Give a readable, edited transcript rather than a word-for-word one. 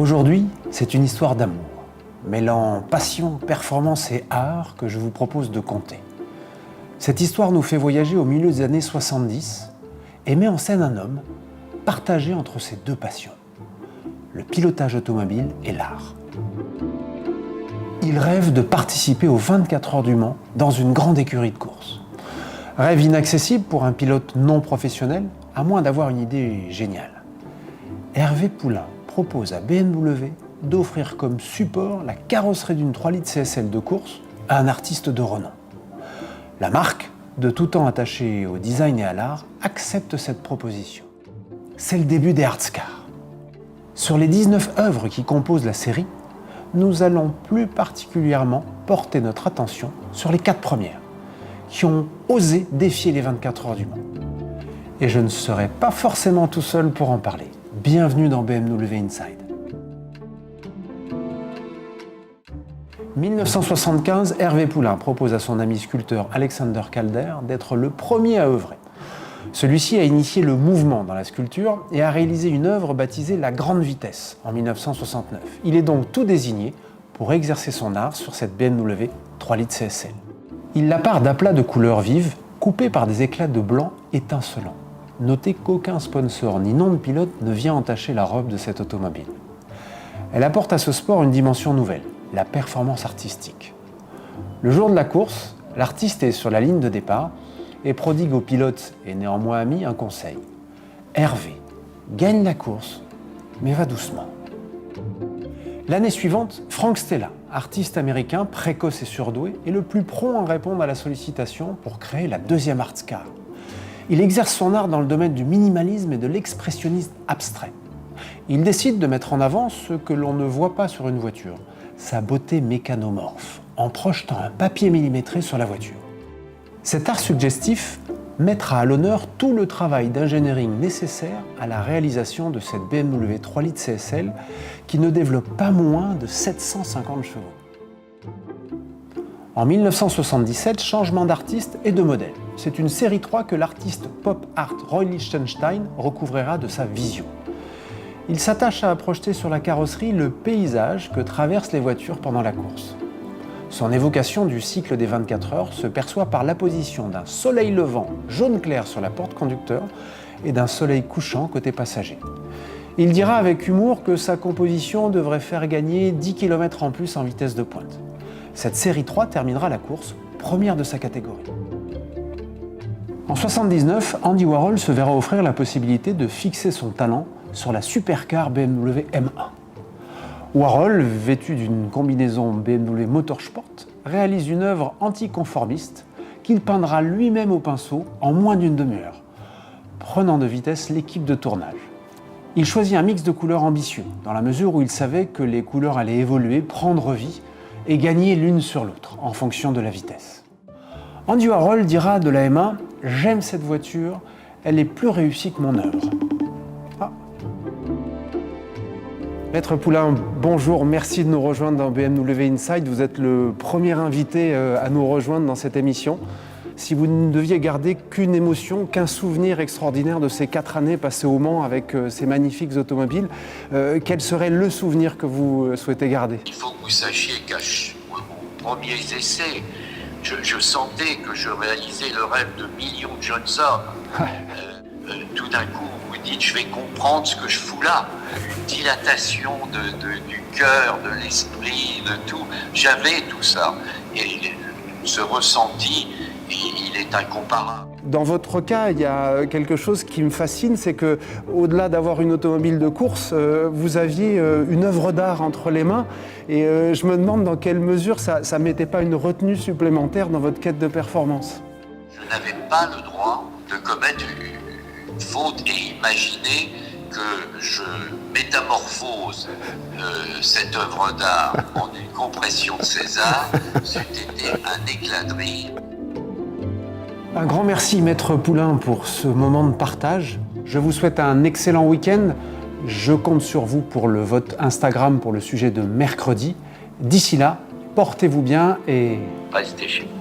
Aujourd'hui, c'est une histoire d'amour, mêlant passion, performance et art que je vous propose de conter. Cette histoire nous fait voyager au milieu des années 70 et met en scène un homme partagé entre ses deux passions, le pilotage automobile et l'art. Il rêve de participer aux 24 heures du Mans dans une grande écurie de course. Rêve inaccessible pour un pilote non professionnel, à moins d'avoir une idée géniale. Hervé Poulain propose à BMW d'offrir comme support la carrosserie d'une 3 litres CSL de course à un artiste de renom. La marque, de tout temps attachée au design et à l'art, accepte cette proposition. C'est le début des Artscars. Sur les 19 œuvres qui composent la série, nous allons plus particulièrement porter notre attention sur les 4 premières, qui ont osé défier les 24 heures du Mans. Et je ne serai pas forcément tout seul pour en parler. Bienvenue dans BMW Inside. 1975, Hervé Poulain propose à son ami sculpteur Alexander Calder d'être le premier à œuvrer. Celui-ci a initié le mouvement dans la sculpture et a réalisé une œuvre baptisée La Grande Vitesse en 1969. Il est donc tout désigné pour exercer son art sur cette BMW 3 litres CSL. Il la part d'aplats de couleurs vives, coupés par des éclats de blanc étincelants. Notez qu'aucun sponsor ni nom de pilote ne vient entacher la robe de cette automobile. Elle apporte à ce sport une dimension nouvelle, la performance artistique. Le jour de la course, l'artiste est sur la ligne de départ et prodigue au pilote et néanmoins ami un conseil. Hervé, gagne la course, mais va doucement. L'année suivante, Frank Stella, artiste américain précoce et surdoué, est le plus prompt à répondre à la sollicitation pour créer la deuxième Artscar. Il exerce son art dans le domaine du minimalisme et de l'expressionnisme abstrait. Il décide de mettre en avant ce que l'on ne voit pas sur une voiture, sa beauté mécanomorphe, en projetant un papier millimétré sur la voiture. Cet art suggestif mettra à l'honneur tout le travail d'ingénierie nécessaire à la réalisation de cette BMW 3 litres CSL qui ne développe pas moins de 750 chevaux. En 1977, changement d'artiste et de modèle. C'est une série 3 que l'artiste pop art Roy Lichtenstein recouvrira de sa vision. Il s'attache à projeter sur la carrosserie le paysage que traversent les voitures pendant la course. Son évocation du cycle des 24 heures se perçoit par l'apposition d'un soleil levant jaune clair sur la porte conducteur et d'un soleil couchant côté passager. Il dira avec humour que sa composition devrait faire gagner 10 km en plus en vitesse de pointe. Cette série 3 terminera la course, première de sa catégorie. En 1979, Andy Warhol se verra offrir la possibilité de fixer son talent sur la supercar BMW M1. Warhol, vêtu d'une combinaison BMW Motorsport, réalise une œuvre anticonformiste qu'il peindra lui-même au pinceau en moins d'une demi-heure, prenant de vitesse l'équipe de tournage. Il choisit un mix de couleurs ambitieux, dans la mesure où il savait que les couleurs allaient évoluer, prendre vie et gagner l'une sur l'autre, en fonction de la vitesse. Andy Warhol dira de la M1 « J'aime cette voiture, elle est plus réussie que mon œuvre ». Maître Poulain, bonjour, merci de nous rejoindre dans BMW Inside. Vous êtes le premier invité à nous rejoindre dans cette émission. Si vous ne deviez garder qu'une émotion, qu'un souvenir extraordinaire de ces 4 années passées au Mans avec ces magnifiques automobiles, quel serait le souvenir que vous souhaitez garder? Il faut que vous sachiez qu'à mon premier essai, je sentais que je réalisais le rêve de millions de jeunes hommes. Tout d'un coup, vous dites, je vais comprendre ce que je fous là. Une dilatation du cœur, de l'esprit, de tout. J'avais tout ça. Et ce ressenti, il est incomparable. Dans votre cas, il y a quelque chose qui me fascine, c'est que, au-delà d'avoir une automobile de course, vous aviez une œuvre d'art entre les mains. Et je me demande dans quelle mesure ça ne mettait pas une retenue supplémentaire dans votre quête de performance. Je n'avais pas le droit de commettre une faute et imaginer que je métamorphose cette œuvre d'art en une compression de César, c'eût été un éclat de rire. Un grand merci, Maître Poulain, pour ce moment de partage. Je vous souhaite un excellent week-end. Je compte sur vous pour le vote Instagram pour le sujet de mercredi. D'ici là, portez-vous bien et... Restez chez vous.